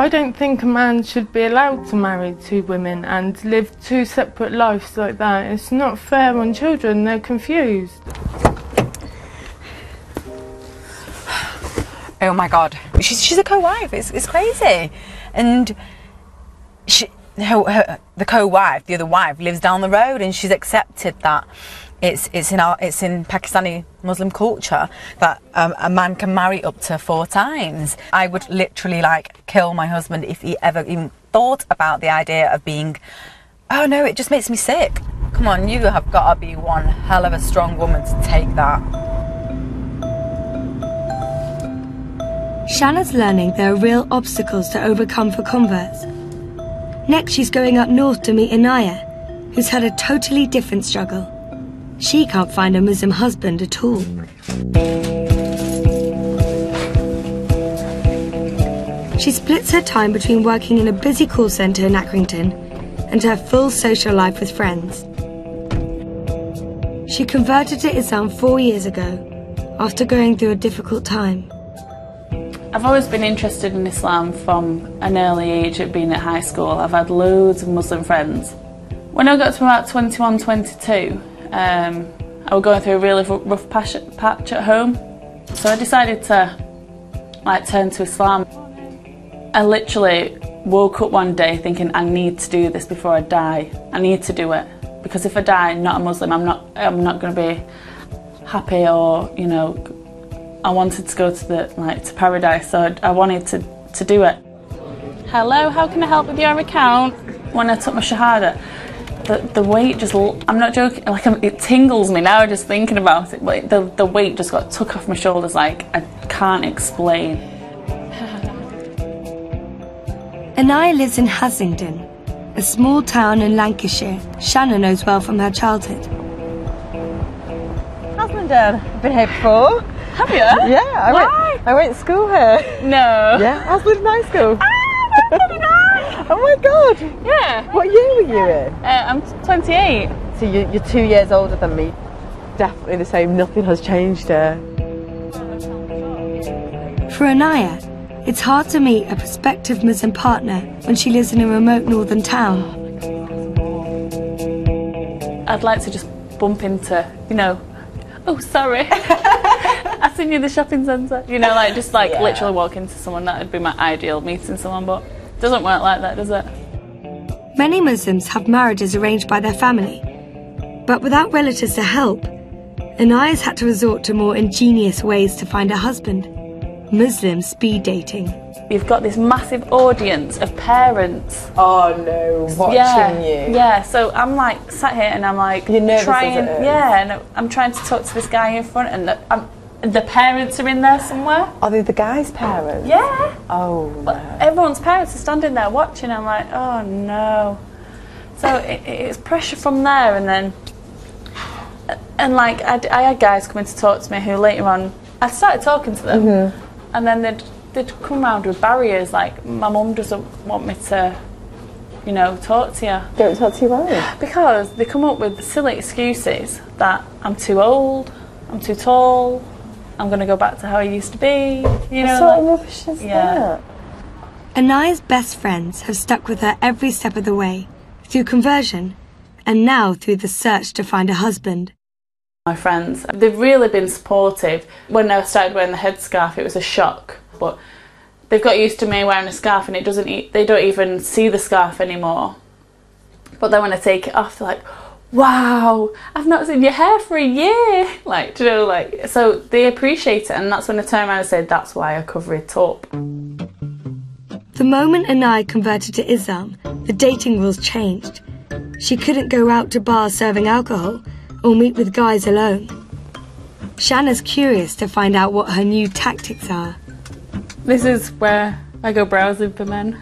I don't think a man should be allowed to marry 2 women and live 2 separate lives like that. It's not fair on children. They're confused. Oh my God, she's a co-wife. It's crazy, and the co-wife, the other wife, lives down the road, and she's accepted that it's in Pakistani Muslim culture that a man can marry up to 4 times. I would literally like kill my husband if he ever even thought about the idea of being, oh no, it just makes me sick. Come on, you have got to be one hell of a strong woman to take that. Shanna's learning there are real obstacles to overcome for converts. Next, she's going up north to meet Anaya, who's had a totally different struggle. She can't find a Muslim husband at all. She splits her time between working in a busy call centre in Accrington and her full social life with friends. She converted to Islam 4 years ago after going through a difficult time. I've always been interested in Islam from an early age, at being at high school. I've had loads of Muslim friends. When I got to about 21, 22, I was going through a really rough patch at home. So I decided to turn to Islam. I literally woke up one day thinking, I need to do this before I die. I need to do it. Because if I die not a Muslim, I'm not going to be happy, or, you know, I wanted to go to paradise, so I wanted to do it. Hello, how can I help with your account? When I took my Shahada, the weight just, I'm not joking, it tingles me now just thinking about it, but the weight just got took off my shoulders like I can't explain. Anaya lives in Haslingden, a small town in Lancashire Shanna knows well from her childhood. Haslingden, I've been here before. Have you? Yeah, I went to school here. No. Yeah, Haslingden High School. Ah, that's really nice. Oh my god. Yeah. What year were you in? I'm 28. So you're 2 years older than me. Definitely the same, nothing has changed here. For Anaya, it's hard to meet a prospective Muslim partner when she lives in a remote northern town. I'd like to just bump into, you know, oh sorry, I seen you in the shopping centre. You know, literally walk into someone. That would be my ideal, meeting someone, but it doesn't work like that, does it? Many Muslims have marriages arranged by their family, but without relatives to help, Anaya's had to resort to more ingenious ways to find a husband. Muslim speed dating. You've got this massive audience of parents. Oh no, watching you. Yeah, so I'm like sat here and I'm like, you're nervous trying, as it is. yeah, and I'm trying to talk to this guy in front, and the parents are in there somewhere. Are they the guy's parents? Yeah. Oh no. Everyone's parents are standing there watching. I'm like, oh no. So it's pressure from there, and then, I had guys coming to talk to me who later on, I started talking to them, and then they'd come round with barriers, like, my mum doesn't want me to, you know, talk to you. Don't talk to you why? Because they come up with silly excuses that I'm too old, I'm too tall, I'm going to go back to how I used to be, you know. What sort of rubbish is that? Anaya's best friends have stuck with her every step of the way, through conversion, and now through the search to find a husband. My friends, they've really been supportive. When I started wearing the headscarf, it was a shock, but they've got used to me wearing a scarf, and they don't even see the scarf anymore. But then when I take it off, they're like, wow, I've not seen your hair for a year. Like, you know, like, so they appreciate it, and that's when I turn around and say, that's why I cover it up. The moment Anaya converted to Islam, the dating rules changed. She couldn't go out to bars serving alcohol or meet with guys alone. Shanna's curious to find out what her new tactics are. This is where I go browsing for men.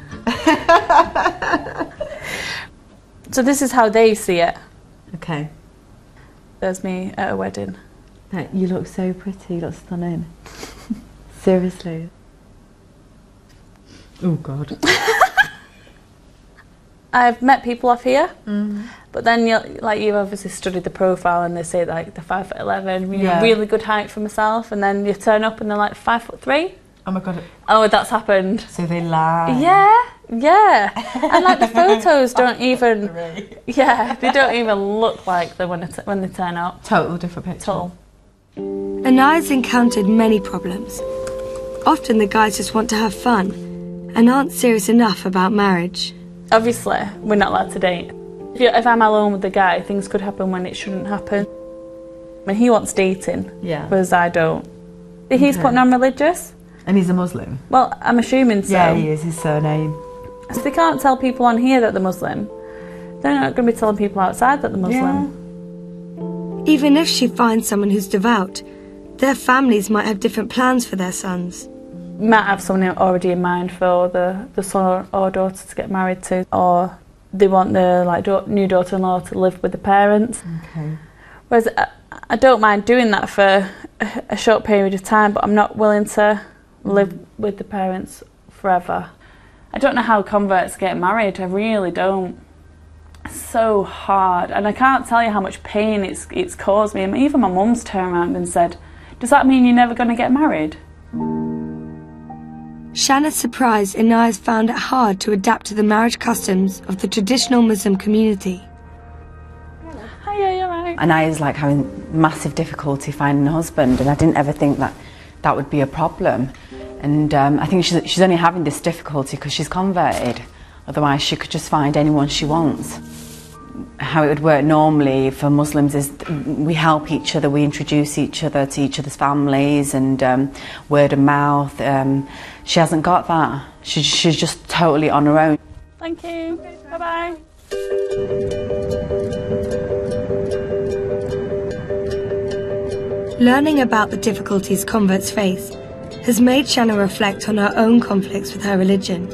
So this is how they see it. Okay. There's me at a wedding. You look so pretty, you look stunning. Seriously. Oh God. I've met people off here, but then you've obviously studied the profile, and they say like they're 5'11", you know, really good height for myself, and then you turn up and they're like 5'3". Oh my God. Oh, that's happened. So they lie. Yeah. And like the photos don't even, they don't even look like them when they turn up. Total different picture. Anaya's encountered many problems. Often the guys just want to have fun and aren't serious enough about marriage. Obviously, we're not allowed to date. If I'm alone with the guy, things could happen when it shouldn't happen. I mean, he wants dating, whereas I don't. He's put non-religious. And he's a Muslim? Well, I'm assuming so. Yeah, he is, his surname. So they can't tell people on here that they're Muslim. They're not going to be telling people outside that they're Muslim. Even if she finds someone who's devout, their families might have different plans for their sons. Might have someone already in mind for the son or daughter to get married to, or they want the new daughter-in-law to live with the parents. Okay. Whereas I don't mind doing that for a short period of time, but I'm not willing to live with the parents forever. I don't know how converts get married, I really don't. It's so hard, and I can't tell you how much pain it's caused me. I mean, even my mum's turned around and said, does that mean you're never going to get married? Shanna's surprised Inaya's found it hard to adapt to the marriage customs of the traditional Muslim community. Hiya, you're right. Inaya's like having massive difficulty finding a husband, and I didn't ever think that would be a problem. And I think she's only having this difficulty because she's converted. Otherwise, she could just find anyone she wants. How it would work normally for Muslims is we help each other, we introduce each other to each other's families, and word of mouth. She hasn't got that. She's just totally on her own. Thank you. Bye-bye. Learning about the difficulties converts face has made Shanna reflect on her own conflicts with her religion.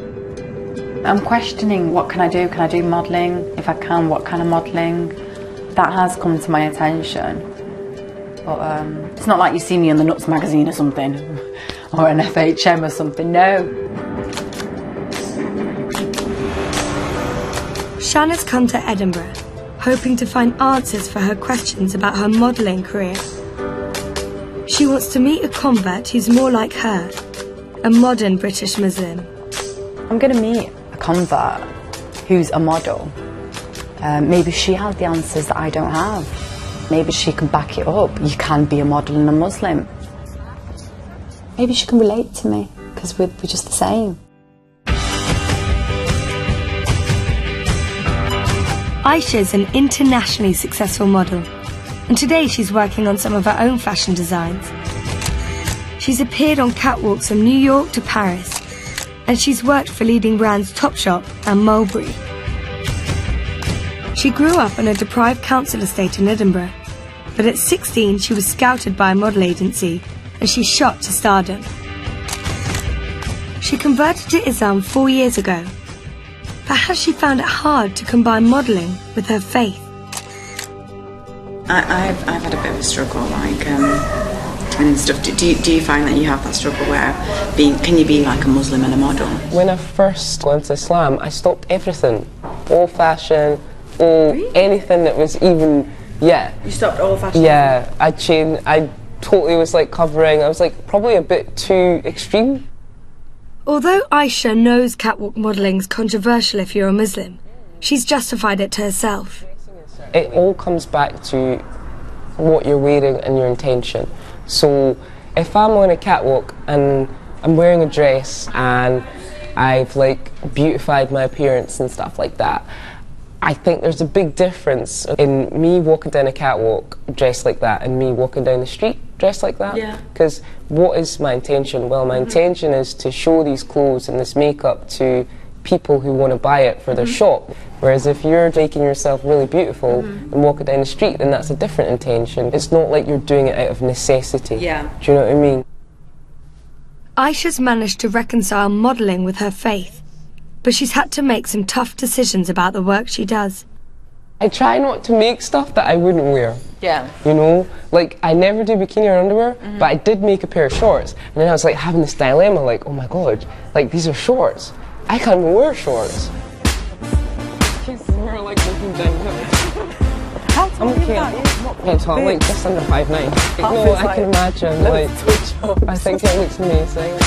I'm questioning, what can I do? Can I do modelling? If I can, what kind of modelling? That has come to my attention. But it's not like you see me in the Nuts magazine or something, or an FHM or something, no. Shanna's come to Edinburgh, hoping to find answers for her questions about her modelling career. She wants to meet a convert who's more like her, a modern British Muslim. I'm going to meet a convert who's a model. Maybe she has the answers that I don't have. Maybe she can back it up. You can be a model and a Muslim. Maybe she can relate to me, because we're just the same. Aisha's an internationally successful model, and today she's working on some of her own fashion designs. She's appeared on catwalks from New York to Paris, and she's worked for leading brands Topshop and Mulberry. She grew up on a deprived council estate in Edinburgh, but at 16 she was scouted by a model agency and she shot to stardom. She converted to Islam 4 years ago, but has she found it hard to combine modelling with her faith? I've had a bit of a struggle, like, and stuff. Do you find that you have that struggle where can you be like a Muslim and a model? When I first went to Islam, I stopped everything, all fashion, anything that was even, You stopped all fashion? Yeah, I changed. I totally was like covering. I was like probably a bit too extreme. Although Aisha knows catwalk modelling's controversial if you're a Muslim, she's justified it to herself. It all comes back to what you're wearing and your intention. So if I'm on a catwalk and I'm wearing a dress and I've like beautified my appearance and stuff like that, I think there's a big difference in me walking down a catwalk dressed like that and me walking down the street dressed like that. Yeah. Because what is my intention? Well, my intention is to show these clothes and this makeup to people who want to buy it for their shop. Whereas if you're making yourself really beautiful and walking down the street, then that's a different intention. It's not like you're doing it out of necessity. Yeah. Do you know what I mean? Aisha's managed to reconcile modelling with her faith, but she's had to make some tough decisions about the work she does. I try not to make stuff that I wouldn't wear. Yeah. You know, like I never do bikini or underwear, but I did make a pair of shorts. And then I was like having this dilemma, like, oh my god, like these are shorts. I can't even wear shorts. We're like looking downhill. How tall are you? Okay, so I'm like just under 5'9". No, I can imagine, like, I think it looks amazing.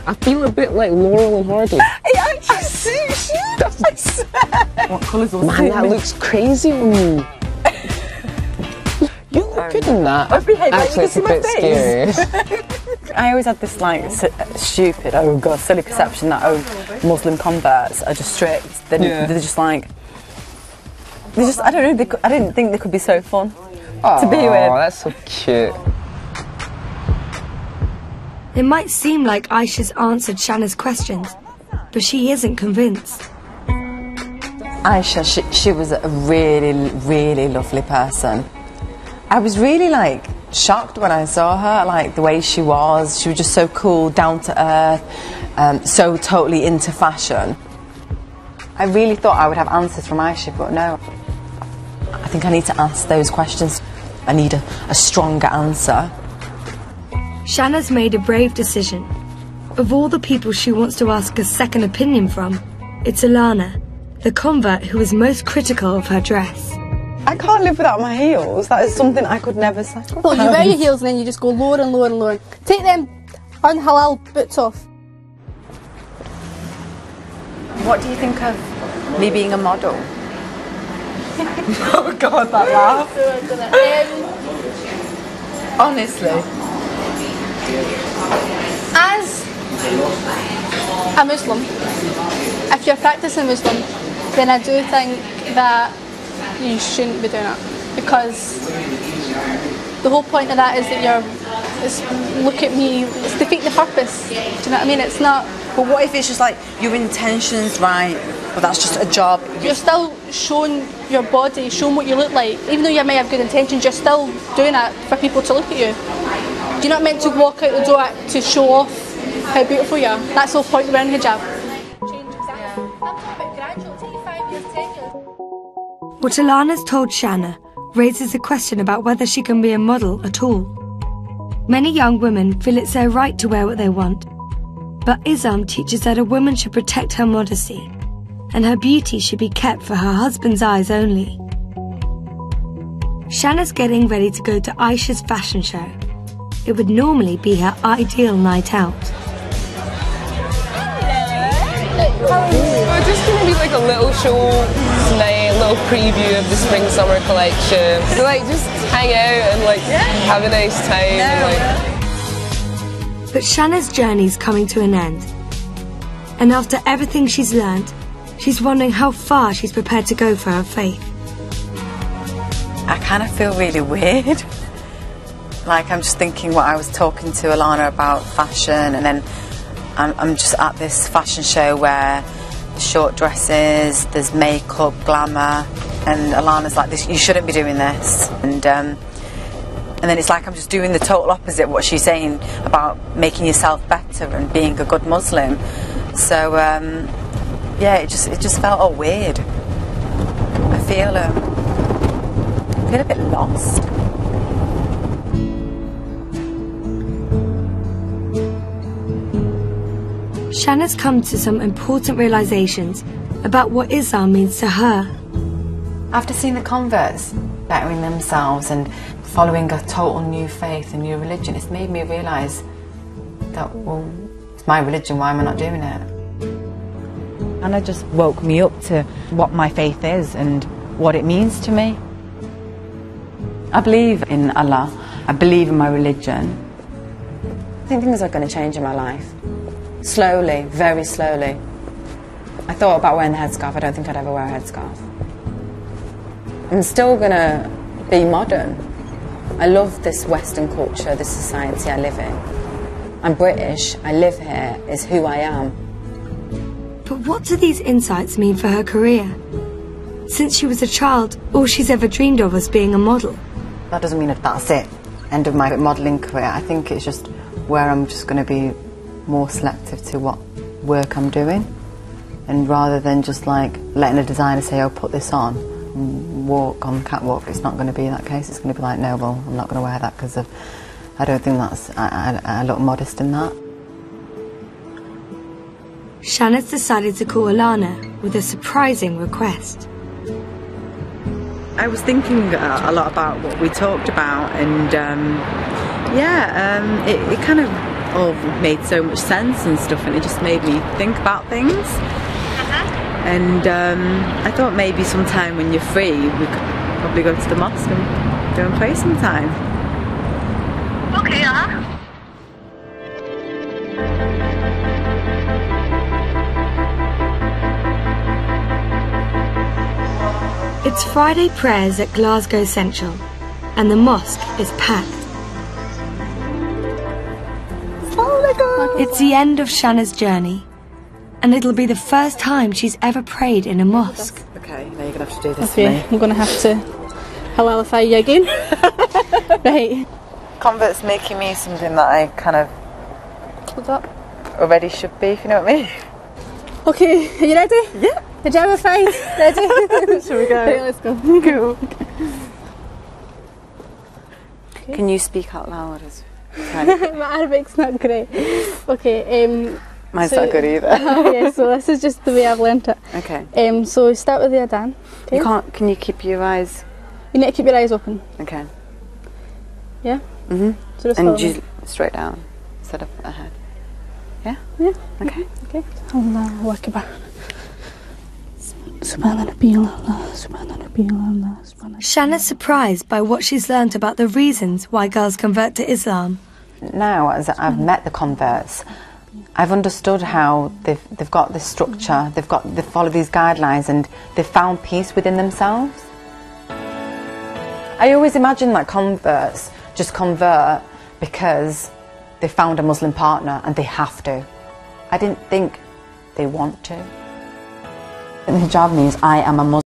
I feel a bit like Laurel and Hardy. It actually suits you, I swear. What colours will Man, that looks crazy on me. You look good in that. I've behaved like actually, you it's can a see bit my face. scary. I always had this like stupid, oh god, silly perception that Muslim converts are just strict. They're just like, I don't know. I didn't think they could be so fun to be with. Oh, that's so cute. It might seem like Aisha's answered Shanna's questions, but she isn't convinced. Aisha, she was a really, really lovely person. I was really like shocked when I saw her, like the way she was. She was just so cool, down to earth, so totally into fashion. I really thought I would have answers from Aisha, but no. I think I need to ask those questions. I need a stronger answer. Shanna's made a brave decision. Of all the people she wants to ask a second opinion from, it's Alana, the convert who is most critical of her dress. I can't live without my heels. That is something I could never sacrifice. Well, you wear your heels and then you just go lower and lower and lower. Take them unhalal boots off. What do you think of me being a model? Oh god, that laugh. Honestly. As a Muslim, if you're practicing Muslim, then I do think that you shouldn't be doing it, because the whole point of that is that look at me, it's defeating the purpose. Do you know what I mean? It's not. But what if it's just like your intentions right, but that's just a job? You're still showing your body, showing what you look like. Even though you may have good intentions, you're still doing it for people to look at you. You're not meant to walk out the door to show off how beautiful you are. That's the whole point of wearing hijab. What Alana's told Shanna raises a question about whether she can be a model at all. Many young women feel it's their right to wear what they want, but Islam teaches that a woman should protect her modesty, and her beauty should be kept for her husband's eyes only. Shanna's getting ready to go to Aisha's fashion show. It would normally be her ideal night out. We're just going to be like a little show tonight, a little preview of the spring-summer collection. So like just hang out and like have a nice time. And, like... But Shanna's journey's coming to an end. And after everything she's learned, she's wondering how far she's prepared to go for her faith. I kind of feel really weird. Like I'm just thinking what I was talking to Alana about fashion, and then I'm just at this fashion show where there's short dresses, there's makeup, glamour, and Alana's like, "You shouldn't be doing this." And then it's like I'm just doing the total opposite of what she's saying about making yourself better and being a good Muslim. So yeah, it just felt all weird. I feel a bit lost. Shanna's come to some important realizations about what Islam means to her. After seeing the converts bettering themselves and following a total new faith, a new religion, it's made me realise that, well, it's my religion, why am I not doing it? And it just woke me up to what my faith is and what it means to me. I believe in Allah, I believe in my religion. I think things are going to change in my life. Slowly, very slowly. I thought about wearing the headscarf. I don't think I'd ever wear a headscarf. I'm still going to be modern. I love this Western culture, this society I live in. I'm British, I live here, is who I am. But what do these insights mean for her career? Since she was a child, all she's ever dreamed of was being a model. That doesn't mean that that's it, end of my modelling career. I think it's just where I'm just going to be more selective to what work I'm doing, and rather than just like letting a designer say, "Oh, put this on and walk on the catwalk," it's not going to be that case. It's going to be like, "No, well, I'm not going to wear that because I don't think that's I look modest in that." Shanna's decided to call Alana with a surprising request. I was thinking a lot about what we talked about, and it kind of all made so much sense and stuff, and it just made me think about things. And I thought maybe sometime when you're free we could probably go to the mosque and go and pray sometime. Okay, It's Friday prayers at Glasgow Central, and the mosque is packed. It's the end of Shanna's journey, and it'll be the first time she's ever prayed in a mosque. Okay, now you're going to have to do this Okay, for me. I'm going to have to halalify you again. Right. Convert's making me something that I kind of What's up? already should be, if you know what I mean. Okay, are you ready? Yeah. Hijabify. Ready? Shall we go? Right, let's go. Cool. Can you speak out loud? My Arabic's not great. Okay, Mine's so- not good either. Yeah, so this is just the way I've learnt it. Okay. So start with the adhan. Okay? You can't. Can you keep your eyes? You need to keep your eyes open. Okay. Yeah? Mhm. So just and follow me. just straight down instead of ahead. Yeah. Yeah. Okay. Okay. Allahu Akbar. Subhanallah, subhanallah, subhanallah. Shanna's surprised by what she's learnt about the reasons why girls convert to Islam. Now, as I've met the converts, I've understood how they've got this structure, they follow these guidelines, and they've found peace within themselves. I always imagine that converts just convert because they found a Muslim partner and they have to. I didn't think they want to. And hijab means I am a Muslim.